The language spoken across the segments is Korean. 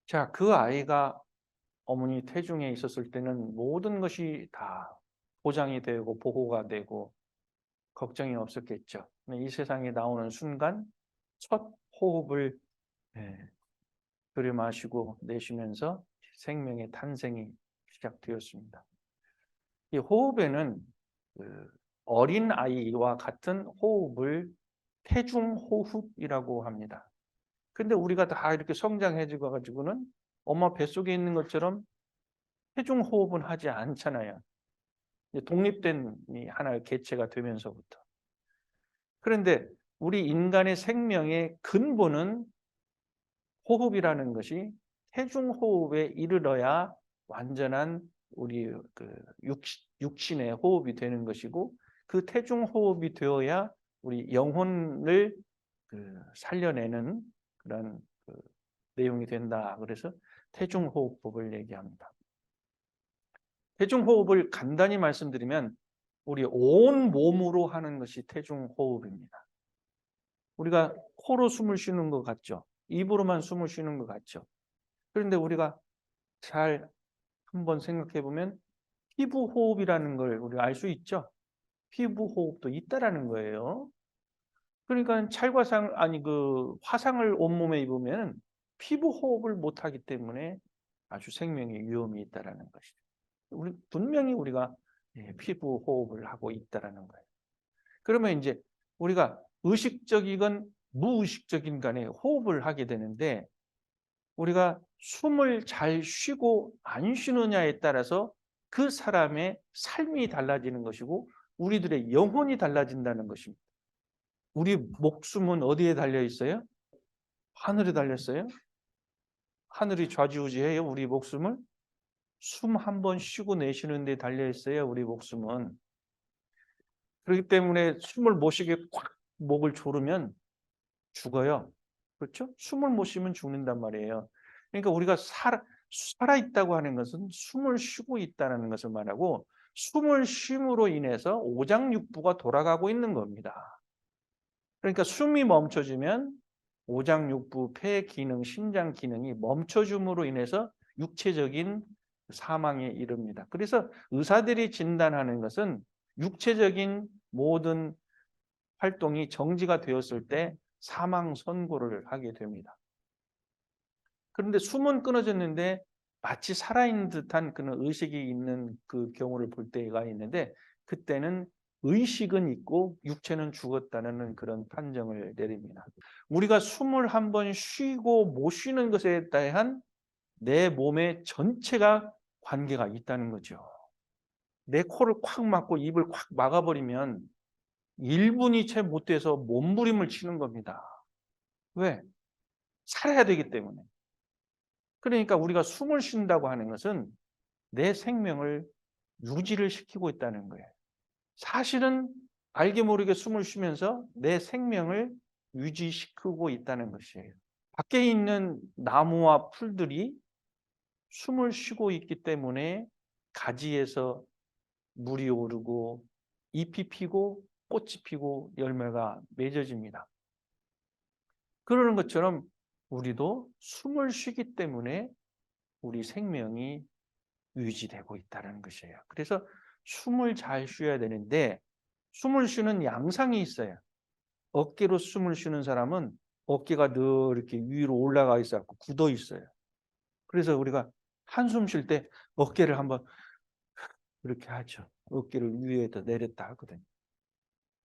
자, 그 아이가 어머니 태중에 있었을 때는 모든 것이 다 보장이 되고 보호가 되고 걱정이 없었겠죠. 근데 이 세상에 나오는 순간 첫 호흡을 예, 들이마시고 내쉬면서 생명의 탄생이 시작되었습니다. 이 호흡에는 그 어린 아이와 같은 호흡을 태중호흡이라고 합니다. 근데 우리가 다 이렇게 성장해지고 가지고는 엄마 뱃속에 있는 것처럼 태중호흡은 하지 않잖아요. 독립된 이 하나의 개체가 되면서부터. 그런데 우리 인간의 생명의 근본은 호흡이라는 것이 태중호흡에 이르러야 완전한 우리 그 육신의 호흡이 되는 것이고, 그 태중호흡이 되어야 우리 영혼을 살려내는 그런 내용이 된다. 그래서 태중호흡법을 얘기합니다. 태중호흡을 간단히 말씀드리면 우리 온 몸으로 하는 것이 태중호흡입니다. 우리가 코로 숨을 쉬는 것 같죠? 입으로만 숨을 쉬는 것 같죠? 그런데 우리가 잘 한번 생각해 보면 피부 호흡이라는 걸 우리가 알 수 있죠? 피부 호흡도 있다라는 거예요. 그러니까 찰과상 아니 화상을 온몸에 입으면 피부 호흡을 못 하기 때문에 아주 생명의 위험이 있다라는 것이죠. 분명히 우리가 피부 호흡을 하고 있다라는 거예요. 그러면 이제 우리가 의식적이건 무의식적인 간에 호흡을 하게 되는데, 우리가 숨을 잘 쉬고 안 쉬느냐에 따라서 그 사람의 삶이 달라지는 것이고 우리들의 영혼이 달라진다는 것입니다. 우리 목숨은 어디에 달려 있어요? 하늘에 달렸어요. 하늘이 좌지우지해요, 우리 목숨을. 숨 한 번 쉬고 내쉬는 데 달려 있어요, 우리 목숨은. 그렇기 때문에 숨을 못 쉬게 꽉 목을 조르면 죽어요. 그렇죠? 숨을 못 쉬면 죽는단 말이에요. 그러니까 우리가 살아있다고 하는 것은 숨을 쉬고 있다는 것을 말하고, 숨을 쉼으로 인해서 오장육부가 돌아가고 있는 겁니다. 그러니까 숨이 멈춰지면 오장육부, 폐 기능, 심장 기능이 멈춰줌으로 인해서 육체적인 사망에 이릅니다. 그래서 의사들이 진단하는 것은 육체적인 모든 활동이 정지가 되었을 때 사망 선고를 하게 됩니다. 그런데 숨은 끊어졌는데 마치 살아있는 듯한 그런 의식이 있는 그 경우를 볼 때가 있는데, 그때는 의식은 있고 육체는 죽었다는 그런 판정을 내립니다. 우리가 숨을 한번 쉬고 못 쉬는 것에 대한 내 몸의 전체가 관계가 있다는 거죠. 내 코를 콱 막고 입을 콱 막아버리면 1분이 채 못 돼서 몸부림을 치는 겁니다. 왜? 살아야 되기 때문에. 그러니까 우리가 숨을 쉰다고 하는 것은 내 생명을 유지를 시키고 있다는 거예요. 사실은 알게 모르게 숨을 쉬면서 내 생명을 유지시키고 있다는 것이에요. 밖에 있는 나무와 풀들이 숨을 쉬고 있기 때문에 가지에서 물이 오르고 잎이 피고 꽃이 피고 열매가 맺어집니다. 그러는 것처럼 우리도 숨을 쉬기 때문에 우리 생명이 유지되고 있다는 것이에요. 그래서 숨을 잘 쉬어야 되는데, 숨을 쉬는 양상이 있어요. 어깨로 숨을 쉬는 사람은 어깨가 늘 이렇게 위로 올라가 있어 갖고 굳어 있어요. 그래서 우리가 한숨 쉴 때 어깨를 한번 이렇게 하죠. 어깨를 위에다 내렸다 하거든요.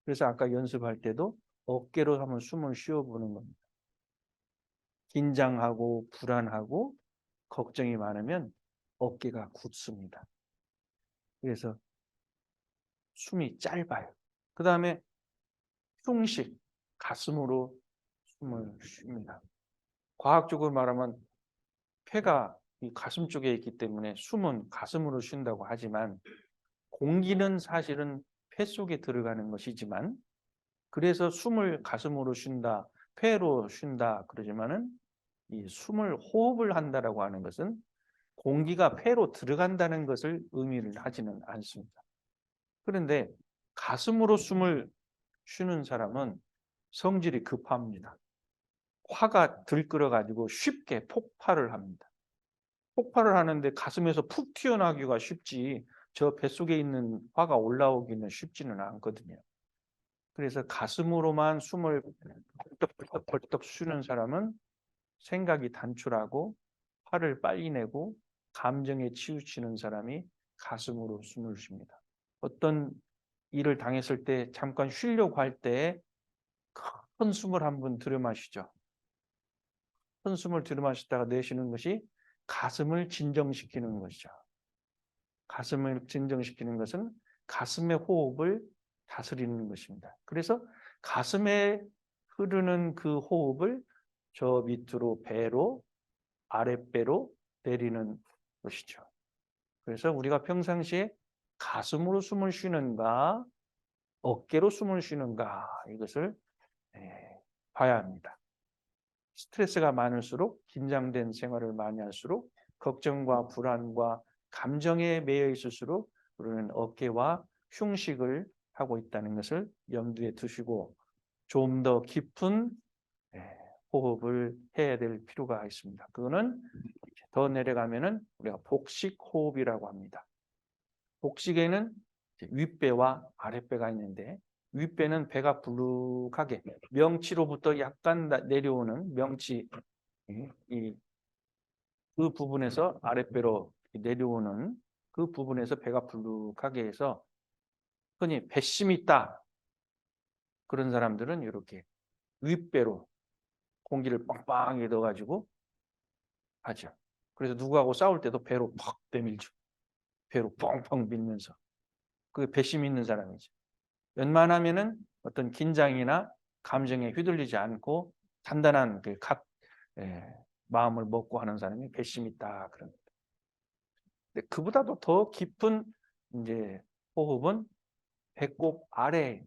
그래서 아까 연습할 때도 어깨로 한번 숨을 쉬어 보는 겁니다. 긴장하고 불안하고 걱정이 많으면 어깨가 굳습니다. 그래서 숨이 짧아요. 그다음에 숨식, 가슴으로 숨을 쉽니다. 과학적으로 말하면 폐가 이 가슴 쪽에 있기 때문에 숨은 가슴으로 쉰다고 하지만, 공기는 사실은 폐 속에 들어가는 것이지만, 그래서 숨을 가슴으로 쉰다, 폐로 쉰다 그러지만은 이 숨을 호흡을 한다라고 하는 것은 공기가 폐로 들어간다는 것을 의미를 하지는 않습니다. 그런데 가슴으로 숨을 쉬는 사람은 성질이 급합니다. 화가 들끓어 가지고 쉽게 폭발을 합니다. 폭발을 하는데 가슴에서 푹 튀어나오기가 쉽지 저 뱃속에 있는 화가 올라오기는 쉽지는 않거든요. 그래서 가슴으로만 숨을 벌떡벌떡 쉬는 사람은 생각이 단출하고 화를 빨리 내고 감정에 치우치는 사람이 가슴으로 숨을 쉽니다. 어떤 일을 당했을 때 잠깐 쉬려고 할 때 큰 숨을 한번 들여마시죠. 큰 숨을 들여마시다가 내쉬는 것이 가슴을 진정시키는 것이죠. 가슴을 진정시키는 것은 가슴의 호흡을 다스리는 것입니다. 그래서 가슴에 흐르는 그 호흡을 저 밑으로 배로 아랫배로 내리는 것이죠. 그래서 우리가 평상시에 가슴으로 숨을 쉬는가 어깨로 숨을 쉬는가 이것을 봐야 합니다. 스트레스가 많을수록 긴장된 생활을 많이 할수록 걱정과 불안과 감정에 매여 있을수록 우리는 어깨와 흉식을 하고 있다는 것을 염두에 두시고 좀 더 깊은 호흡을 해야 될 필요가 있습니다. 그거는 더 내려가면은 우리가 복식 호흡이라고 합니다. 복식에는 윗배와 아랫배가 있는데 윗배는 배가 불룩하게 명치로부터 약간 내려오는 명치 그 부분에서 아랫배로 내려오는 그 부분에서 배가 불룩하게 해서 흔히 배심이 있다 그런 사람들은 이렇게 윗배로 공기를 빵빵하게 넣어가지고 하죠. 그래서 누구하고 싸울 때도 배로 팍 내밀죠. 배로 뻥뻥 밀면서 그게 배심 있는 사람이죠. 웬만하면은 어떤 긴장이나 감정에 휘둘리지 않고 단단한 마음을 먹고 하는 사람이 배심 있다 그런. 근데 그보다도 더 깊은 이제 호흡은 배꼽 아래,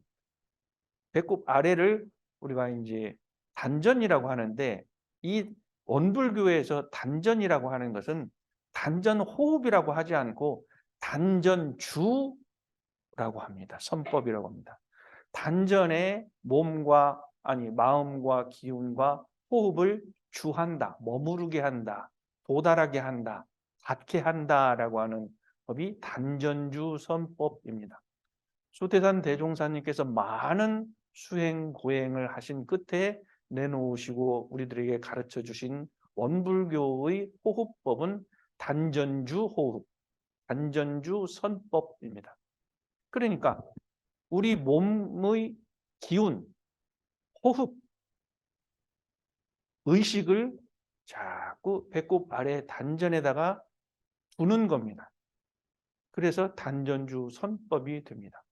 배꼽 아래를 우리가 이제 단전이라고 하는데 이 원불교에서 단전이라고 하는 것은 단전 호흡이라고 하지 않고 단전주라고 합니다. 선법이라고 합니다. 단전에 마음과 기운과 호흡을 주한다, 머무르게 한다, 도달하게 한다, 닿게 한다라고 하는 법이 단전주 선법입니다. 수태산 대종사님께서 많은 수행 고행을 하신 끝에 내놓으시고 우리들에게 가르쳐 주신 원불교의 호흡법은 단전주 호흡, 단전주 선법입니다. 그러니까 우리 몸의 기운, 호흡, 의식을 자꾸 배꼽 아래 단전에다가 두는 겁니다. 그래서 단전주 선법이 됩니다.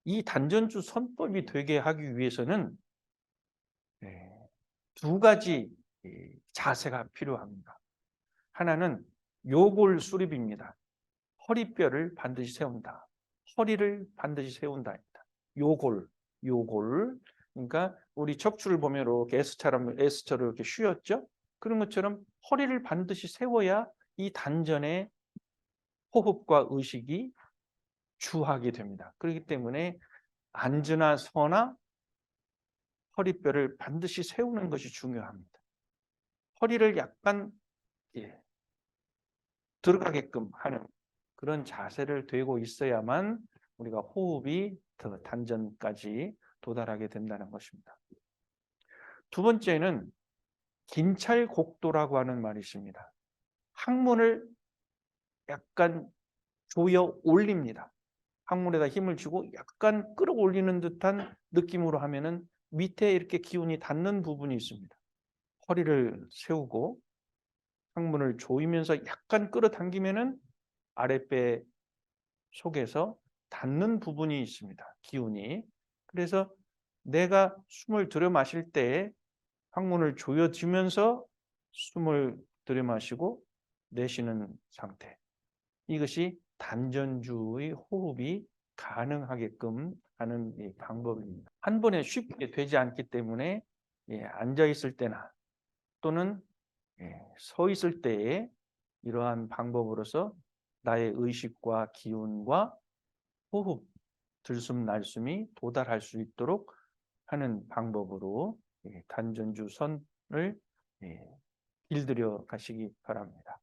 이 단전주 선법이 되게 하기 위해서는 두 가지 자세가 필요합니다. 하나는 요골수립입니다. 허리뼈를 반드시 세운다. 허리를 반드시 세운다입니다. 요골. 그러니까 우리 척추를 보면 이렇게 S처럼 이렇게 쉬었죠? 그런 것처럼 허리를 반드시 세워야 이 단전의 호흡과 의식이 주하게 됩니다. 그렇기 때문에 앉으나 서나 허리뼈를 반드시 세우는 것이 중요합니다. 허리를 약간 들어가게끔 하는 그런 자세를 되고 있어야만 우리가 호흡이 더 단전까지 도달하게 된다는 것입니다. 두 번째는 긴찰곡도라고 하는 말이 있습니다. 항문을 약간 조여 올립니다. 항문에다 힘을 주고 약간 끌어올리는 듯한 느낌으로 하면은 밑에 이렇게 기운이 닿는 부분이 있습니다. 허리를 세우고 항문을 조이면서 약간 끌어당기면은 아랫배 속에서 닿는 부분이 있습니다. 기운이. 그래서 내가 숨을 들여 마실 때 항문을 조여주면서 숨을 들여 마시고 내쉬는 상태. 이것이 단전주의 호흡이 가능하게끔 하는 방법입니다. 한 번에 쉽게 되지 않기 때문에 앉아 있을 때나 또는 서 있을 때에 이러한 방법으로서 나의 의식과 기운과 호흡, 들숨 날숨이 도달할 수 있도록 하는 방법으로 단전주 선을 길들여 가시기 바랍니다.